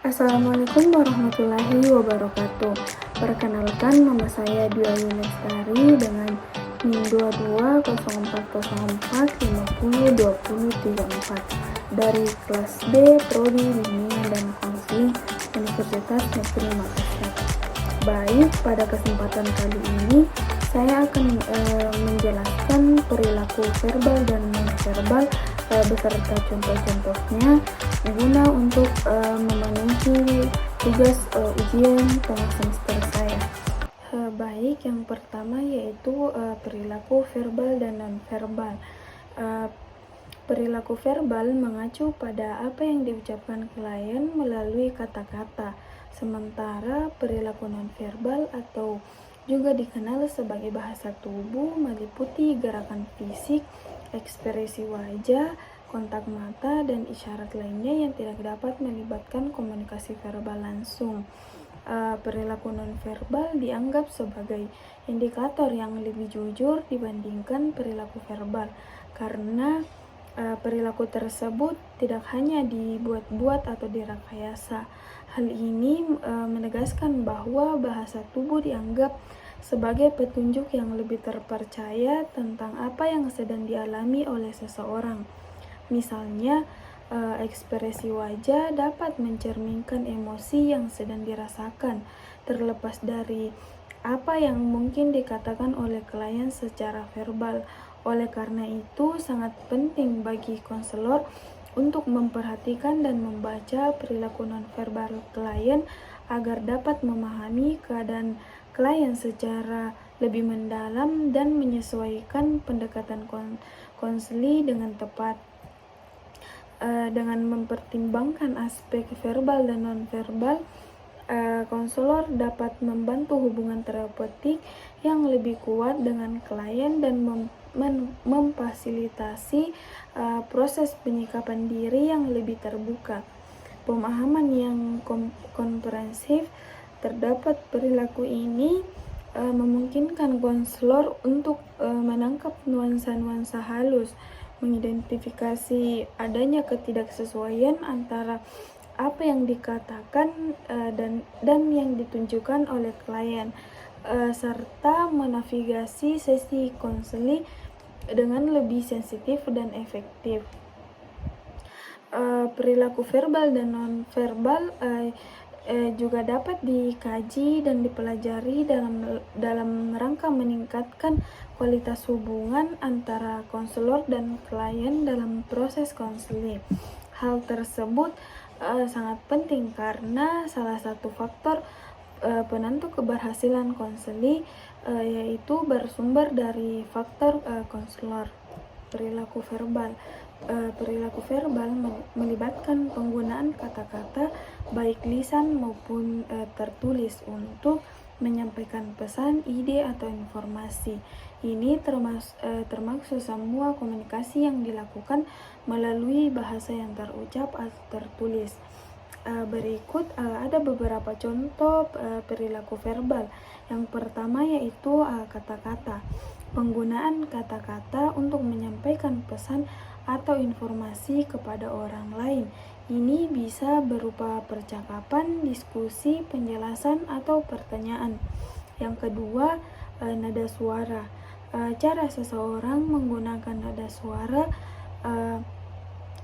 Assalamualaikum warahmatullahi wabarakatuh. Perkenalkan, nama saya Dwi Ayu Lestari dengan NIM 220404502034 dari kelas B Prodi Bimbingan dan Konseling Universitas Negeri Makassar. Baik, pada kesempatan kali ini saya akan menjelaskan perilaku verbal dan non-verbal beserta contoh-contohnya guna untuk memenuhi tugas ujian tengah semester saya. Baik, yang pertama yaitu perilaku verbal dan non-verbal. Perilaku verbal mengacu pada apa yang diucapkan klien melalui kata-kata, sementara perilaku non-verbal atau juga dikenal sebagai bahasa tubuh meliputi gerakan fisik, ekspresi wajah, kontak mata, dan isyarat lainnya yang tidak dapat melibatkan komunikasi verbal langsung. Perilaku nonverbal dianggap sebagai indikator yang lebih jujur dibandingkan perilaku verbal karena perilaku tersebut tidak hanya dibuat-buat atau direkayasa. Hal ini menegaskan bahwa bahasa tubuh dianggap sebagai petunjuk yang lebih terpercaya tentang apa yang sedang dialami oleh seseorang. Misalnya, ekspresi wajah dapat mencerminkan emosi yang sedang dirasakan, terlepas dari apa yang mungkin dikatakan oleh klien secara verbal. Oleh karena itu, sangat penting bagi konselor untuk memperhatikan dan membaca perilaku nonverbal klien agar dapat memahami keadaan klien secara lebih mendalam dan menyesuaikan pendekatan konseli dengan tepat. Dengan mempertimbangkan aspek verbal dan nonverbal, konselor dapat membantu hubungan terapeutik yang lebih kuat dengan klien dan memfasilitasi proses penyikapan diri yang lebih terbuka. Pemahaman yang komprehensif terdapat perilaku ini memungkinkan konselor untuk menangkap nuansa-nuansa halus, mengidentifikasi adanya ketidaksesuaian antara apa yang dikatakan dan yang ditunjukkan oleh klien, serta menavigasi sesi konseling dengan lebih sensitif dan efektif. Perilaku verbal dan non-verbal juga dapat dikaji dan dipelajari dalam rangka meningkatkan kualitas hubungan antara konselor dan klien dalam proses konseling. Hal tersebut sangat penting karena salah satu faktor penentu keberhasilan konseling yaitu bersumber dari faktor konselor. Perilaku verbal melibatkan penggunaan kata-kata baik lisan maupun tertulis untuk menyampaikan pesan, ide, atau informasi. Ini termaksud semua komunikasi yang dilakukan melalui bahasa yang terucap atau tertulis. Berikut ada beberapa contoh perilaku verbal. Yang pertama yaitu kata-kata. Penggunaan kata-kata untuk menyampaikan pesan atau informasi kepada orang lain. Ini bisa berupa percakapan, diskusi, penjelasan, atau pertanyaan. Yang kedua, nada suara. Cara seseorang menggunakan nada suara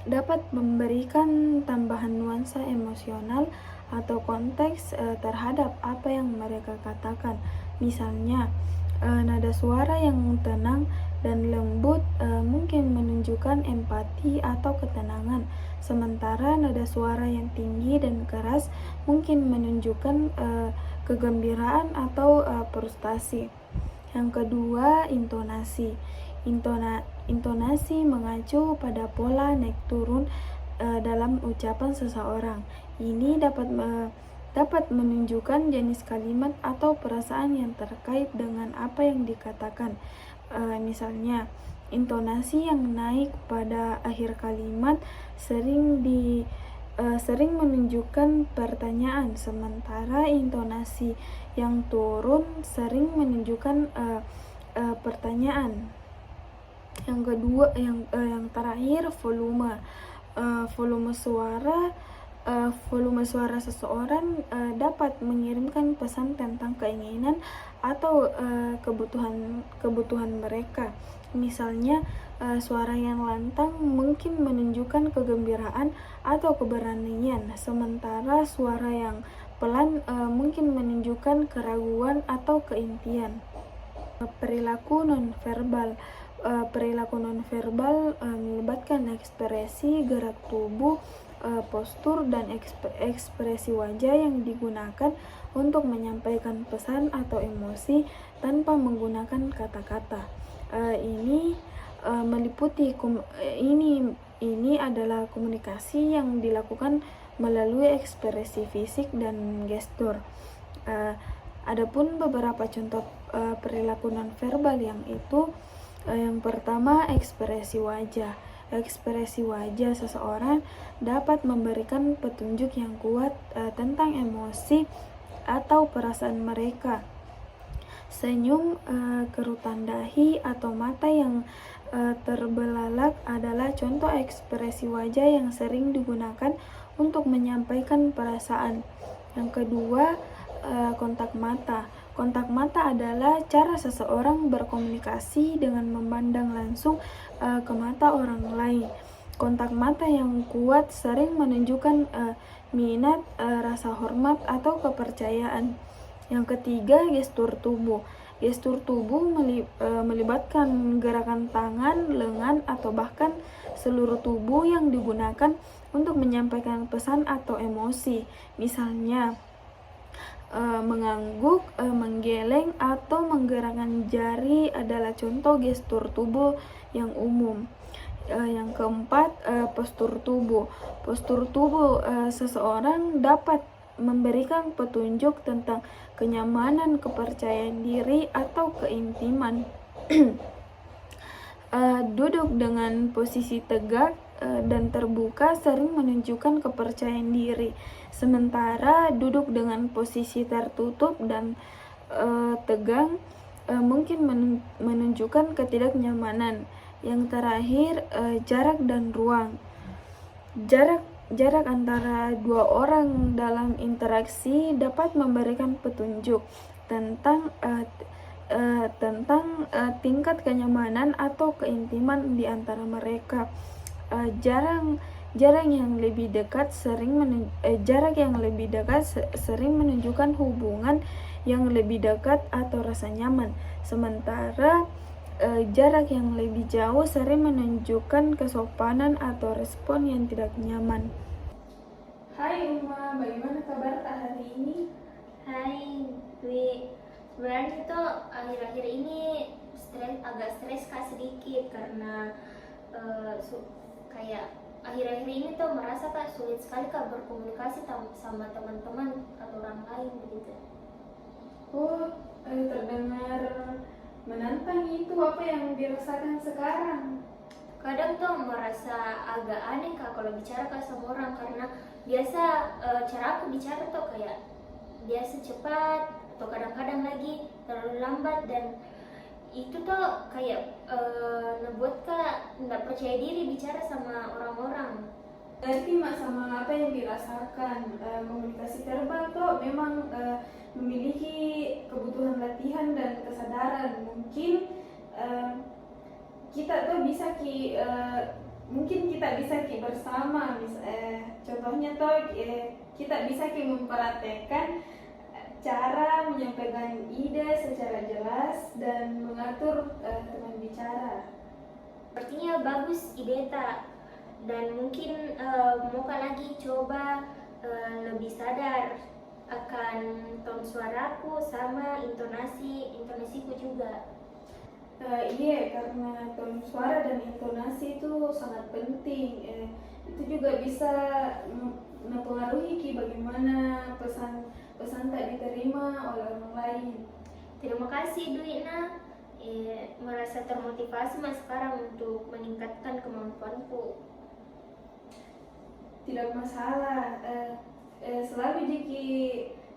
dapat memberikan tambahan nuansa emosional atau konteks terhadap apa yang mereka katakan. Misalnya, nada suara yang tenang dan lembut mungkin menunjukkan empati atau ketenangan, sementara nada suara yang tinggi dan keras mungkin menunjukkan kegembiraan atau frustasi. Yang kedua, intonasi. Intonasi mengacu pada pola naik turun dalam ucapan seseorang. Ini dapat menunjukkan jenis kalimat atau perasaan yang terkait dengan apa yang dikatakan. Misalnya, intonasi yang naik pada akhir kalimat sering menunjukkan pertanyaan, sementara intonasi yang turun sering menunjukkan pertanyaan. Yang kedua, yang terakhir, volume. Volume suara volume suara seseorang dapat mengirimkan pesan tentang keinginan atau kebutuhan mereka. Misalnya, suara yang lantang mungkin menunjukkan kegembiraan atau keberanian, sementara suara yang pelan mungkin menunjukkan keraguan atau keintian. Perilaku nonverbal. Perilaku nonverbal melibatkan ekspresi, gerak tubuh, postur, dan ekspresi wajah yang digunakan untuk menyampaikan pesan atau emosi tanpa menggunakan kata-kata. Ini meliputi ini adalah komunikasi yang dilakukan melalui ekspresi fisik dan gestur. Adapun beberapa contoh perilaku nonverbal yang pertama, ekspresi wajah. Ekspresi wajah seseorang dapat memberikan petunjuk yang kuat tentang emosi atau perasaan mereka. Senyum, kerutan dahi, atau mata yang terbelalak adalah contoh ekspresi wajah yang sering digunakan untuk menyampaikan perasaan. Yang kedua, kontak mata. Kontak mata adalah cara seseorang berkomunikasi dengan memandang langsung ke mata orang lain. Kontak mata yang kuat sering menunjukkan minat, rasa hormat, atau kepercayaan. Yang ketiga, gestur tubuh. Gestur tubuh melibatkan gerakan tangan, lengan, atau bahkan seluruh tubuh yang digunakan untuk menyampaikan pesan atau emosi. Misalnya, mengangguk, menggeleng, atau menggerakkan jari adalah contoh gestur tubuh yang umum. Yang keempat, postur tubuh. Postur tubuh seseorang dapat memberikan petunjuk tentang kenyamanan, kepercayaan diri, atau keintiman. Duduk dengan posisi tegak dan terbuka sering menunjukkan kepercayaan diri, sementara duduk dengan posisi tertutup dan tegang mungkin menunjukkan ketidaknyamanan. Yang terakhir, jarak dan ruang. Jarak antara dua orang dalam interaksi dapat memberikan petunjuk tentang tingkat kenyamanan atau keintiman di antara mereka. Jarak yang lebih dekat sering menunjukkan hubungan yang lebih dekat atau rasa nyaman, sementara jarak yang lebih jauh sering menunjukkan kesopanan atau respon yang tidak nyaman. Hai Uma, bagaimana kabar hari ini? Hai Dwi, sebenarnya tuh akhir-akhir ini agak stres Kak sedikit karena kayak akhir-akhir ini tuh merasa Kak sulit sekali Kak berkomunikasi sama teman-teman atau orang lain begitu. Oh, terdengar menantang. Itu apa yang dirasakan sekarang? Kadang tuh merasa agak aneh Kak kalau bicara Kak sama orang, karena biasa cara aku bicara tuh kayak biasa cepat atau kadang-kadang lagi terlalu lambat, dan itu tuh kayak ngebuat Kak nggak percaya diri bicara sama orang-orang. Berarti sama apa yang dirasakan. Komunikasi verbal tuh memang memiliki kebutuhan latihan dan kesadaran. Mungkin kita tuh mungkin kita bisa bersama. Contohnya tuh kita bisa mempraktekkan cara menyampaikan ide secara jelas dan mengatur teman bicara. Sepertinya bagus ide Tak, dan mungkin mau Kak lagi coba lebih sadar akan tone suaraku sama intonasiku juga. Iya, karena tone suara dan intonasi itu sangat penting. Itu juga bisa mempengaruhi bagaimana pesan tak diterima oleh orang lain. Terima kasih Duina, merasa termotivasi Mas sekarang untuk meningkatkan kemampuanku. Tidak masalah. Selalu Jiki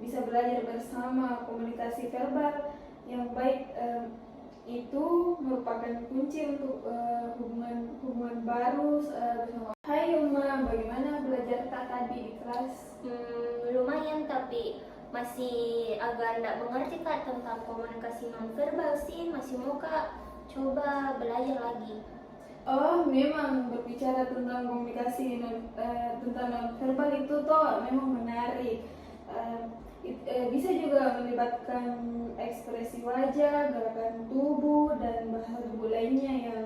bisa belajar bersama. Komunikasi verbal yang baik itu merupakan kunci untuk hubungan baru bersama Hai Uma, bagaimana belajar tak tadi di kelas? Lumayan, tapi masih agak tidak mengerti Kak tentang komunikasi nonverbal sih. Masih mau Kak coba belajar lagi. Oh, memang berbicara tentang komunikasi tentang nonverbal itu toh memang menarik. Bisa juga melibatkan ekspresi wajah, gerakan tubuh, dan bahasa tubuh lainnya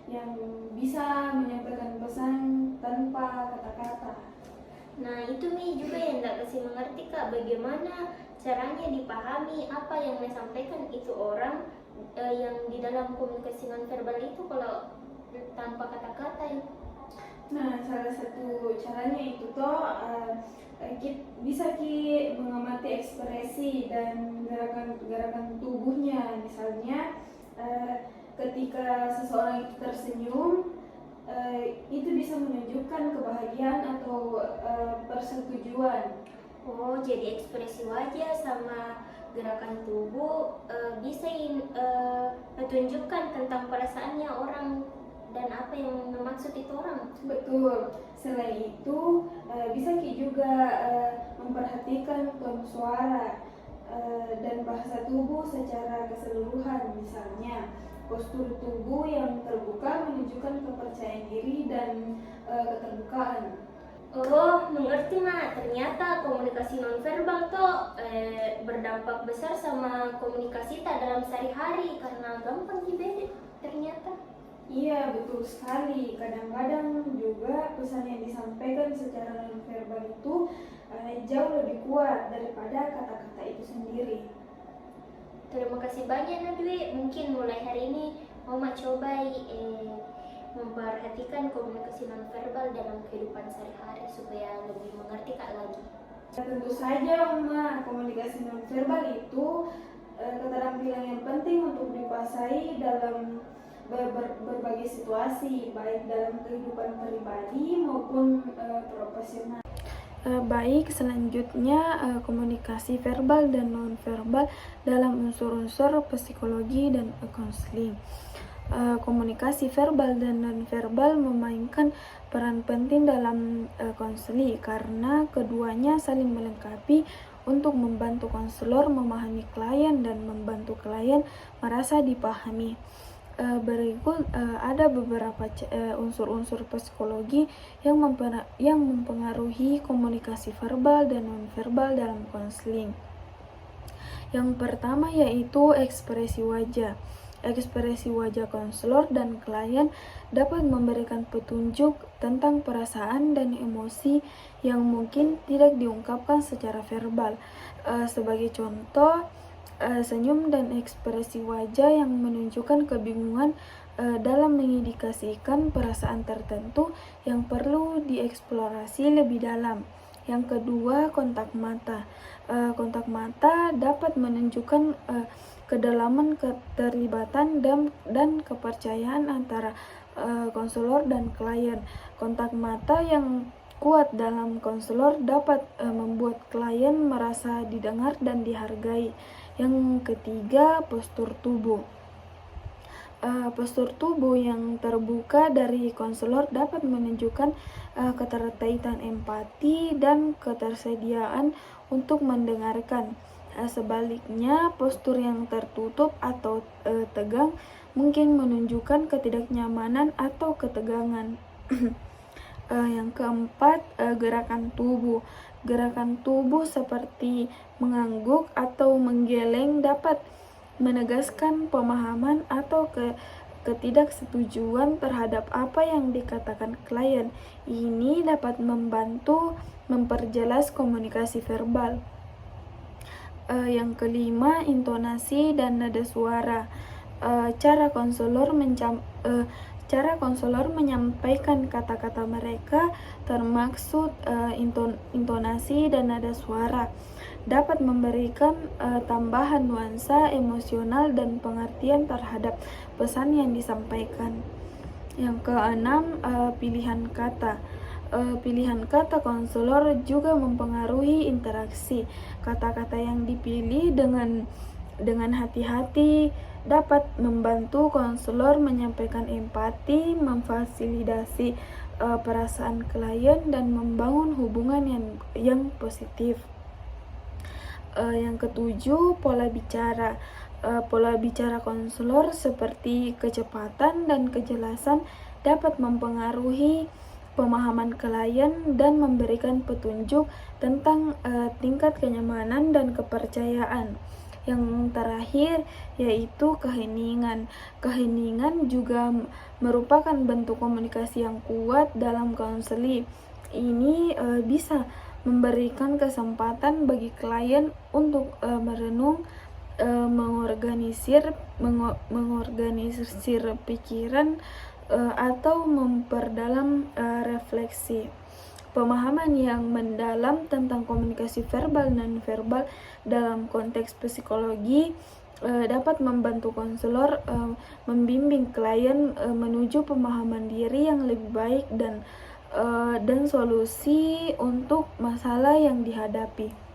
yang bisa menyampaikan pesan tanpa kata-kata. Nah itu nih juga yang tidak kasih mengerti Kak, bagaimana caranya dipahami apa yang disampaikan itu orang yang di dalam komunikasi nonverbal itu kalau tanpa kata-kata ya. Nah, salah satu caranya itu toh bisa mengamati ekspresi dan gerakan tubuhnya. Misalnya ketika seseorang itu tersenyum, itu bisa menunjukkan kebahagiaan atau persetujuan. Oh, jadi ekspresi wajah sama gerakan tubuh bisa menunjukkan tentang perasaannya orang dan apa yang maksud itu orang. Betul. Selain itu, bisa juga memperhatikan tone suara dan bahasa tubuh secara keseluruhan. Misalnya, postur tubuh yang terbuka menunjukkan kepercayaan diri dan keterbukaan. Oh, mengerti Mak. Ternyata komunikasi nonverbal tuh berdampak besar sama komunikasi tak dalam sehari-hari karena gampang dibedek ternyata. Iya, betul sekali. Kadang-kadang juga pesan yang disampaikan secara nonverbal itu jauh lebih kuat daripada kata-kata itu sendiri. Terima kasih banyak Nadwi. Mungkin mulai hari ini Mama coba memperhatikan komunikasi nonverbal dalam kehidupan sehari-hari supaya lebih mengerti Kak lagi. Tentu saja, Uma, komunikasi nonverbal itu keterampilan yang penting untuk dikuasai dalam berbagai situasi, baik dalam kehidupan pribadi maupun profesional. Baik, selanjutnya komunikasi verbal dan nonverbal dalam unsur-unsur psikologi dan konseling. Komunikasi verbal dan nonverbal memainkan peran penting dalam konseling karena keduanya saling melengkapi untuk membantu konselor memahami klien dan membantu klien merasa dipahami. Berikut ada beberapa unsur-unsur psikologi yang mempengaruhi komunikasi verbal dan nonverbal dalam konseling. Yang pertama yaitu ekspresi wajah. Ekspresi wajah konselor dan klien dapat memberikan petunjuk tentang perasaan dan emosi yang mungkin tidak diungkapkan secara verbal. Sebagai contoh, senyum dan ekspresi wajah yang menunjukkan kebingungan dalam mengindikasikan perasaan tertentu yang perlu dieksplorasi lebih dalam. Yang kedua, kontak mata. Kontak mata dapat menunjukkan kedalaman keterlibatan dan kepercayaan antara konselor dan klien. Kontak mata yang kuat dalam konselor dapat membuat klien merasa didengar dan dihargai. Yang ketiga, postur tubuh. Postur tubuh yang terbuka dari konselor dapat menunjukkan keterkaitan empati dan ketersediaan untuk mendengarkan. Sebaliknya, postur yang tertutup atau tegang mungkin menunjukkan ketidaknyamanan atau ketegangan. Yang keempat, gerakan tubuh. Gerakan tubuh seperti mengangguk atau menggeleng dapat menegaskan pemahaman atau ketidaksetujuan terhadap apa yang dikatakan klien. Ini dapat membantu memperjelas komunikasi verbal. Yang kelima, intonasi dan nada suara. Cara konselor menyampaikan kata-kata mereka termaksud intonasi dan nada suara dapat memberikan tambahan nuansa emosional dan pengertian terhadap pesan yang disampaikan. Yang keenam, pilihan kata. Pilihan kata konselor juga mempengaruhi interaksi. Kata-kata yang dipilih dengan hati-hati dapat membantu konselor menyampaikan empati, memfasilitasi perasaan klien dan membangun hubungan yang positif. Yang ketujuh, pola bicara. Pola bicara konselor seperti kecepatan dan kejelasan dapat mempengaruhi pemahaman klien dan memberikan petunjuk tentang tingkat kenyamanan dan kepercayaan. Yang terakhir yaitu keheningan. Keheningan juga merupakan bentuk komunikasi yang kuat dalam konseling. Ini bisa memberikan kesempatan bagi klien untuk merenung, mengorganisir pikiran atau memperdalam refleksi. Pemahaman yang mendalam tentang komunikasi verbal dan non-verbal dalam konteks psikologi dapat membantu konselor membimbing klien menuju pemahaman diri yang lebih baik dan solusi untuk masalah yang dihadapi.